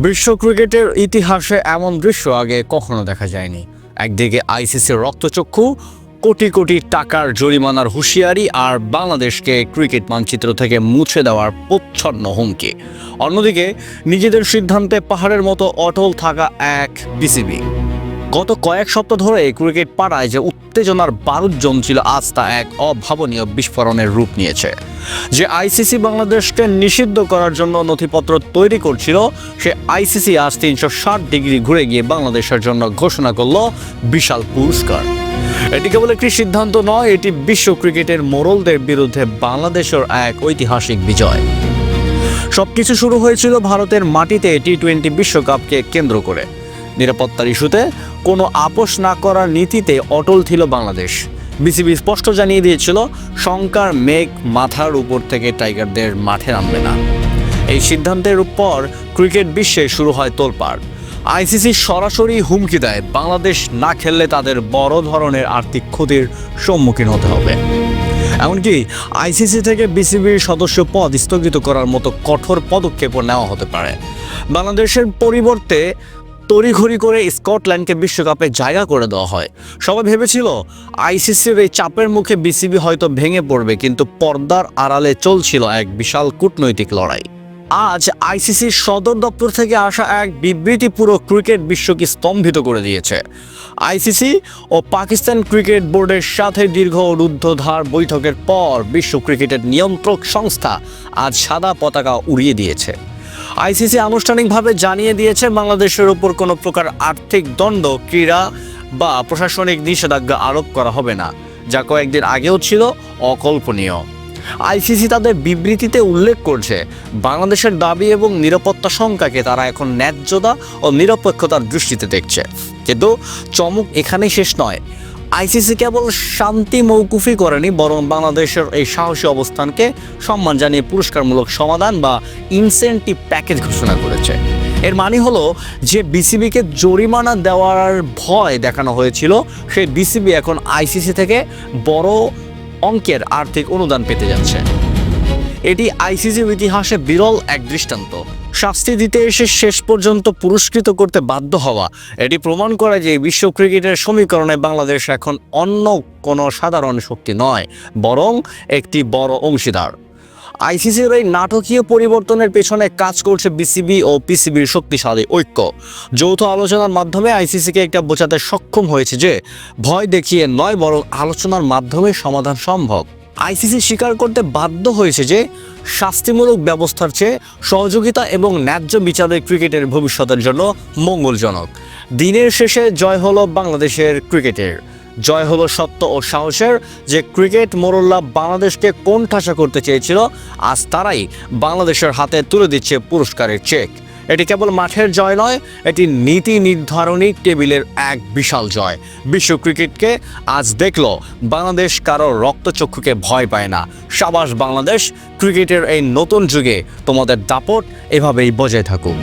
বিশ্ব ক্রিকেটের ইতিহাসে এমন দৃশ্য আগে কখনো দেখা যায়নি। একদিকে আইসিসির রক্তচক্ষু, কোটি কোটি টাকার জরিমানার হুঁশিয়ারি আর বাংলাদেশকে ক্রিকেট মানচিত্র থেকে মুছে দেওয়ার প্রচ্ছন্ন হুমকি। অন্যদিকে নিজেদের সিদ্ধান্তে পাহাড়ের মতো অটল থাকা এক বিসিবি। গত কয়েক সপ্তাহ ধরে ক্রিকেট পাড়ায় যে উত্তেজনার বারুদ জমছিল, আজ তা এক অভাবনীয় বিস্ফোরণের রূপ নিয়েছে। যে আইসিসি বাংলাদেশকে নিষিদ্ধ করার জন্য নথিপত্র তৈরি করছিল, সে আইসিসি আজ 360 ডিগ্রি ঘুরে গিয়ে বাংলাদেশের জন্য ঘোষণা করল বিশাল পুরস্কার। এটি কেবল একটি সিদ্ধান্ত নয়, এটি বিশ্ব ক্রিকেটের মোড়লদের বিরুদ্ধে বাংলাদেশের এক ঐতিহাসিক বিজয়। সবকিছু শুরু হয়েছিল ভারতের মাটিতে টি-20 বিশ্বকাপকে কেন্দ্র করে। নিরাপত্তার ইস্যুতে কোনো আপোষ না করার নীতিতে অটল ছিল বাংলাদেশ। বিসিবি স্পষ্ট জানিয়ে দিয়েছিল, শঙ্কার মেঘ মাথার উপর থেকে টাইগারদের মাঠে নামবে না। এই সিদ্ধান্তের উপর ক্রিকেট বিশ্বে শুরু হয় তোলপাড়। আইসিসি সরাসরি হুমকি দেয়, বাংলাদেশ না খেললে তাদের বড় ধরনের আর্থিক ক্ষতির সম্মুখীন হতে হবে। এমনকি আইসিসি থেকে বিসিবির সদস্য পদ স্থগিত করার মতো কঠোর পদক্ষেপও নেওয়া হতে পারে। বাংলাদেশের পরিবর্তে তড়িঘড়ি করে স্কটল্যান্ডকে বিশ্বকাপে জায়গা করে দেওয়া হয়। সবাই ভেবেছিল আইসিসির এই চাপের মুখে বিসিবি হয়তো ভেঙে পড়বে, কিন্তু পর্দার আড়ালে চলছিল এক বিশাল কূটনৈতিক লড়াই। আজ আইসিসির সদর দপ্তর থেকে আসা এক বিবৃতি পুরো ক্রিকেট বিশ্বকে স্তম্ভিত করে দিয়েছে। আইসিসি ও পাকিস্তান ক্রিকেট বোর্ডের সাথে দীর্ঘ রুদ্ধদ্বার বৈঠকের পর বিশ্ব ক্রিকেটের নিয়ন্ত্রক সংস্থা আজ সাদা পতাকা উড়িয়ে দিয়েছে। আইসিসি আনুষ্ঠানিকভাবে জানিয়ে দিয়েছে, বাংলাদেশের উপর কোনো প্রকার আর্থিক দণ্ড, ক্রীড়া বা প্রশাসনিক নিষেধাজ্ঞা আরোপ করা হবে না, যা কয়েকদিন আগেও ছিল অকল্পনীয়। আইসিসি তাদের বিবৃতিতে উল্লেখ করছে, বাংলাদেশের দাবি এবং নিরাপত্তা শঙ্কাকে তারা এখন ন্যায্যতা ও নিরপেক্ষতার দৃষ্টিতে দেখছে। কিন্তু চমক এখানেই শেষ নয়। আইসিসি কেবল শান্তি মৌকুফি করেনি, বরং বাংলাদেশের এই সাহসী অবস্থানকে সম্মান জানিয়ে পুরস্কারমূলক সমাধান বা ইনসেন্টিভ প্যাকেজ ঘোষণা করেছে। এর মানে হলো যে বিসিবিকে জরিমানা দেওয়ার ভয় দেখানো হয়েছিল, সেই বিসিবি এখন আইসিসি থেকে বড় অঙ্কের আর্থিক অনুদান পেতে যাচ্ছে। এটি আইসিসির ইতিহাসে বিরল এক দৃষ্টান্ত। শাস্তি দিতে এসে শেষ পর্যন্ত পুরস্কৃত করতে বাধ্য হওয়া, এটি প্রমাণ করে যে বিশ্ব ক্রিকেটের সমীকরণে বাংলাদেশ এখন অন্য কোনো সাধারণ শক্তি নয়, বরং একটি বড় অংশীদার। আইসিসির এই নাটকীয় পরিবর্তনের পেছনে কাজ করছে বিসিবি ও পিসিবির শক্তিশালী ঐক্য। যৌথ আলোচনার মাধ্যমে আইসিসিকে একটা বোঝাতে সক্ষম হয়েছে যে ভয় দেখিয়ে নয়, বরং আলোচনার মাধ্যমে সমাধান সম্ভব। আইসিসি স্বীকার করতে বাধ্য হয়েছে যে শাস্তিমূলক ব্যবস্থার চেয়ে সহযোগিতা এবং ন্যায্য বিচারের ক্রিকেটের ভবিষ্যতের জন্য মঙ্গলজনক। দিনের শেষে জয় হলো বাংলাদেশের ক্রিকেটের, জয় হলো সত্য ও সাহসের। যে ক্রিকেট মোড়লরা বাংলাদেশকে কোণঠাসা করতে চেয়েছিল, আজ তারাই বাংলাদেশের হাতে তুলে দিচ্ছে পুরস্কারের চেক। এটি কেবল মাঠের জয় নয়, এটি নীতি নির্ধারণী টেবিলের এক বিশাল জয়। বিশ্ব ক্রিকেটকে আজ দেখল, বাংলাদেশ কারো রক্তচক্ষুকে ভয় পায় না। সাবাস বাংলাদেশ, ক্রিকেটের এই নতুন যুগে তোমাদের দাপট এভাবেই বজায় থাকুক।